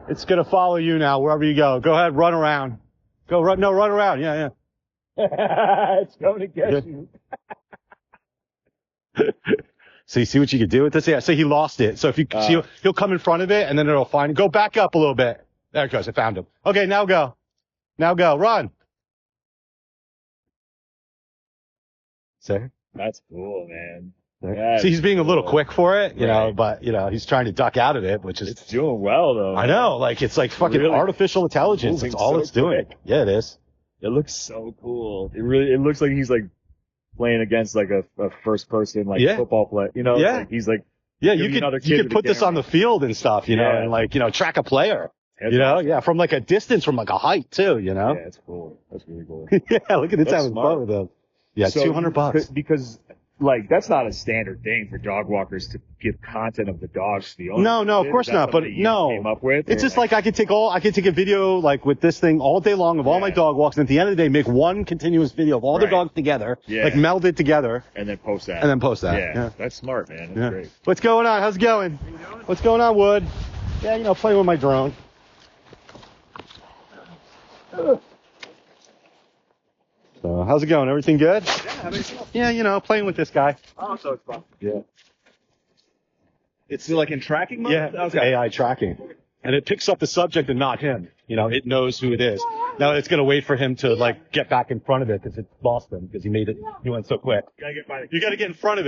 It's gonna follow you now wherever you go. Go ahead, run around. Go run. No, run around. Yeah. It's going to get you. So you see what you can do with this? Yeah. So he lost it. So if you see, he'll come in front of it, and then it'll find. Go back up a little bit. There it goes. I found him. Okay, now go. Now go. Run. See? That's cool, man. See, he's being a little quick for it, you know, but, you know, he's trying to duck out of it, which is... It's doing well, though. I know, like, it's like fucking really artificial intelligence. That's all it's doing. Yeah, it is. It looks so cool. It looks like he's, like, playing against, like, a first-person, like, football play. You know? Yeah. Like, he's, like... Yeah, you could put this on the field and stuff, you know, and, like, you know, track a player. That's you know? awesome. Yeah, from, like, a distance, from, like, a height, too, you know? Yeah, it's cool. That's really cool. Yeah, look at this having fun with him. Yeah, so $200. Because... Like, that's not a standard thing for dog walkers to give content of the dogs to the owner. No, of course not. But no, came up with, it's just like I could take a video like with this thing all day long of all my dog walks, and at the end of the day, make one continuous video of all the dogs together, like meld it together, and then post that. Yeah, that's smart, man. That's great. What's going on? How's it going? What's going on, Wood? Yeah, you know, playing with my drone. So, how's it going? Everything good? Yeah, you know, playing with this guy. Oh, so it's fun. Yeah. It's like in tracking mode? Yeah, it's AI tracking. And it picks up the subject and not him. You know, it knows who it is. Now it's going to wait for him to, like, get back in front of it because it lost him because he went so quick. You gotta get in front of it.